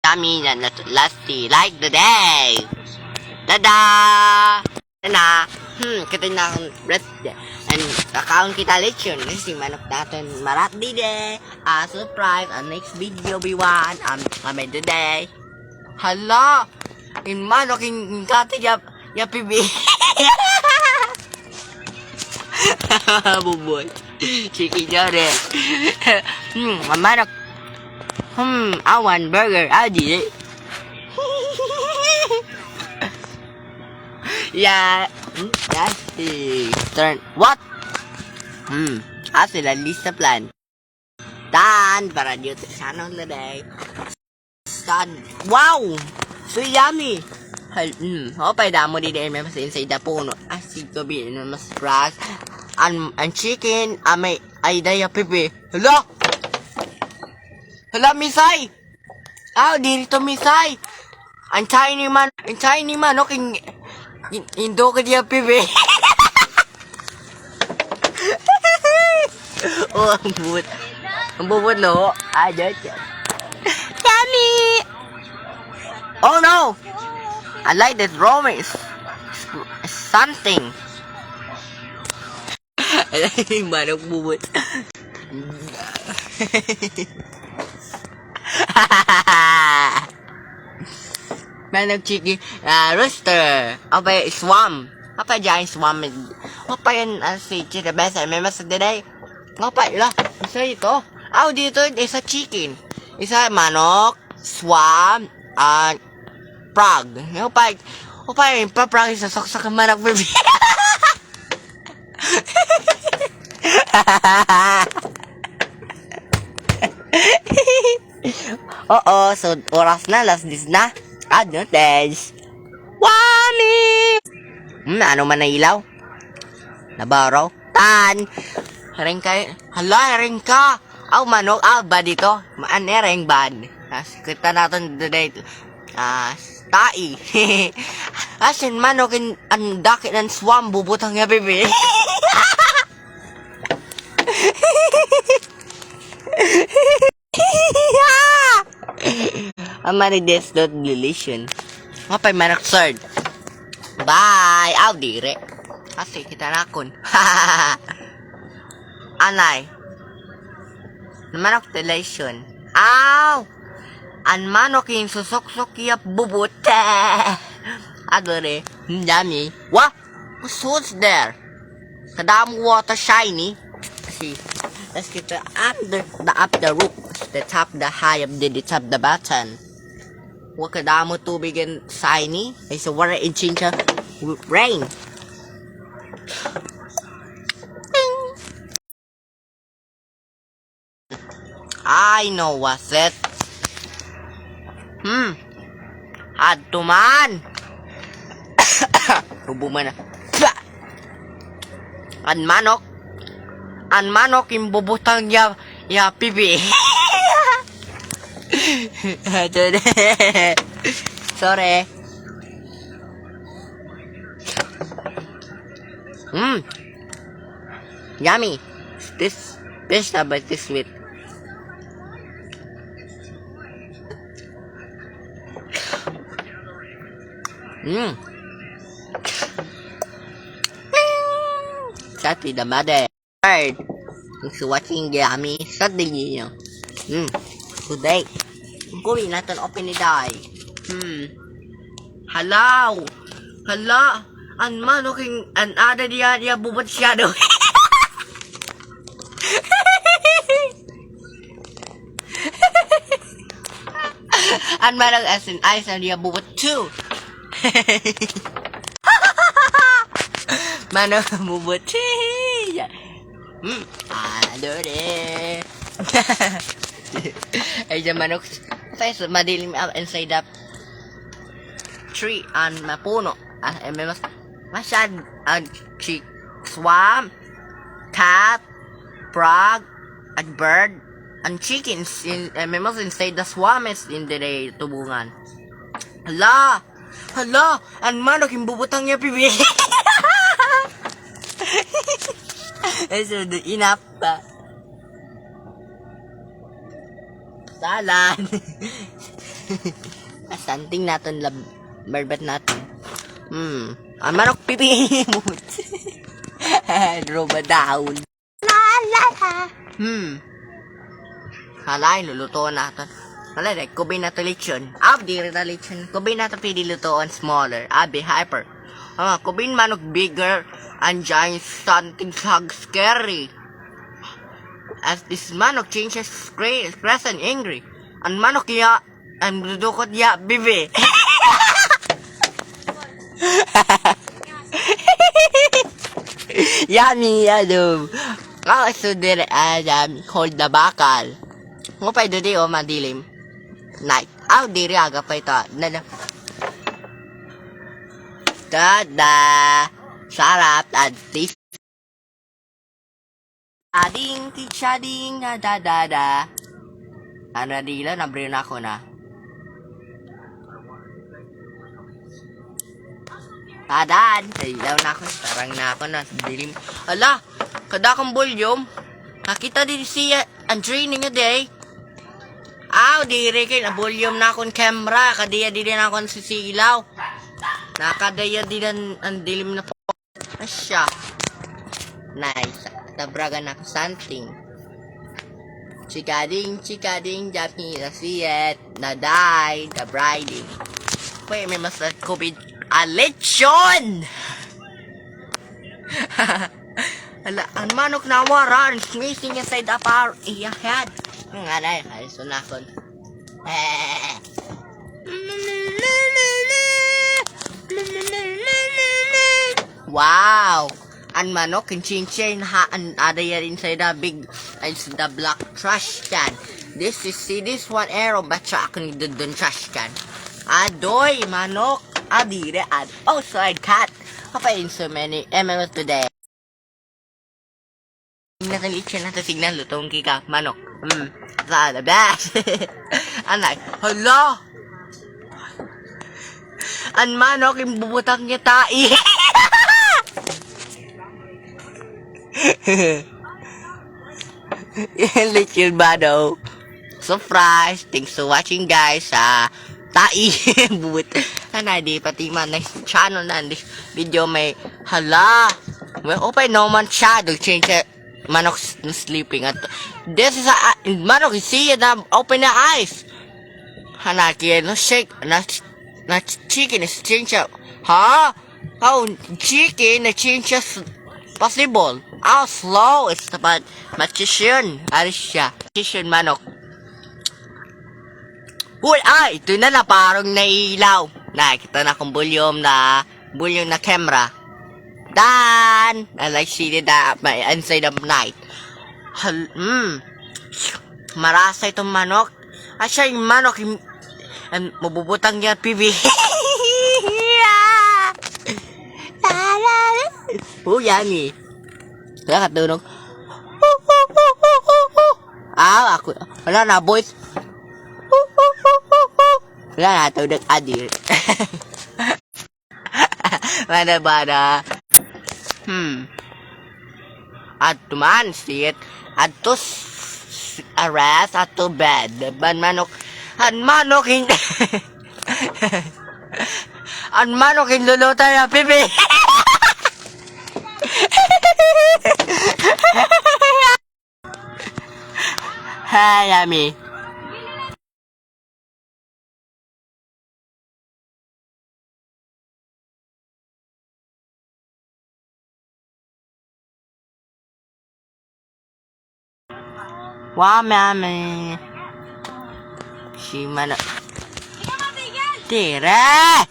Yummy and lasty like the day. Tada! Na, kita na akong birthday. And kakaon kita lechon kasi manok natin marati de. Surprise, ang next video B1 kami today. Hala! In manok in kati ya pibi. Buboy. Chiki jare. Manok. Awan burger adi. Yeah. That's the turn. What? Sila lista plan. Dan para dito sa channel today. Dan. Wow! So yummy. Hopay damo di din may mas inside the puno. Asid ko bi no mas fries. And chicken, may idea pipi. Hello? Hello, Misay! Dito Misay! Ang tiny man, okay, indo ka diya pipi. Ang bubot. Ang bubot, no? Dito. Yummy! Oh, no! I like this romance. Something. Manok bubot. Manok chiki. Rooster. Apa swam. Apa giant swam. Apa yan si the best I remember today. Apa lah. Isa ito. Dito isa chicken. Isa manok, swam, frog. Apa yung frog isa saksak manok baby. So oras na, last this na. Advantage. Wami! Ano man na ilaw? Nabaraw? Tan! Hereng ka. Hala, hereng ka! Manok, ba dito? Hereng bad. Kita natin today. Tai. Asin manok ang dakit ng swam bubutang nga bebe. Amarides dot deletion. Mapay manok third. Bye. Dire. Kasi kita nakon. Anay. Manok deletion. An manok yung susok-sok yap bubut. Adore. Dami. What? What's there? Kadam water shiny. See. Let's get the up the roof. The top, the high of the top, the button. Wakadamo tubig and shiny. It's a water in chincha rain. I know what's it. Adto man. Rubo man na. An manok yung bubutang ya pipi. Sorry. Yummy. This but this sweet. Sati the mother. Thanks for watching Yummy. Saturday niyo. Today. Gawin natin open ni Day. Hello. An manok an ada dia bubot siya do. An manok as in ice and dia bubot too. Manok bubot. Adore. Ay manok size madilim inside the tree and mapuno. May masyad chick, swamp, cat, frog, and bird, and chickens may mas inside the swamp is in the day tubungan. Hala, ang manok yung bubutang niya pibi. So enough pa. Salad. Asanting natin barbat natin. Ang manok pipimot. Roba down. La la la. Halay, lulutuan natin. Halay, kubay na to lechon. Di rin na lechon. Kubay na to pili lutuan smaller. Abi, hyper. Kubay manok bigger and giant something scary. As this manok changes express and angry. Ang manok ya, ang dudukot ya, bibi. Yummy, Adam. So dire, Adam, hold the bakal. Ngupay do di, madilim. Night. Diri aga pa ito. Tada! Sarap at taste. Ading, titsading, da. Ano dila, nabrin ako na. Tadan! Ilaw na ako, tarang na ako na. Dilim. Ala, kadakang volume. Nakita din siya, ang training nga day. Diri kayo, na volume na akong camera. Kadaya din na akong sisilaw. Nakadaya din ang dilim na po. Asya. Nice. Tabragan ako something. Chikading, Japanese, na siyet, na die, the briding. Wait, may mas COVID. Lechon! Ala, ang manok na waran, squeezing inside the power, head. Nga na, so na ako. Wow! Ang manok, ang chinchin, and adaya inside the big, the black trash can. This one arrow, batsa ako ni dun trash can. Adoy, manok, adire, outside cat. Kapain so many MMS today. Nakalicha na signal, lutong kika, manok. Sa the best. Anay, hala! Ang manok, yung bubutang niya tai. Little bado. Surprise! Thanks for watching, guys. Tai. Bubut. Di pati man next channel na this video may hala. Well, open no man siya. Change manok sleeping at this is manok see na open the eyes. Hanaki no shake na chicken is change chicken na changes possible. Slow it's about magician. Siya magician manok. Uy, ito na parang nailaw. Nakita na akong bulyong na camera. Dan! I like see that my inside of night. Marasa itong manok. Siya yung manok. Mabubutang niya pibi. Yummy. Kaya katunog. Ako. Wala na, boys. Wala na, tunog adir. Bada. At man, sit. At to arrest, at to bed. Manok. Ang manok hindi. Ang manok hindi luluto na pipi. Hi, Yummy. Wow, Mami. Si mana? Tira!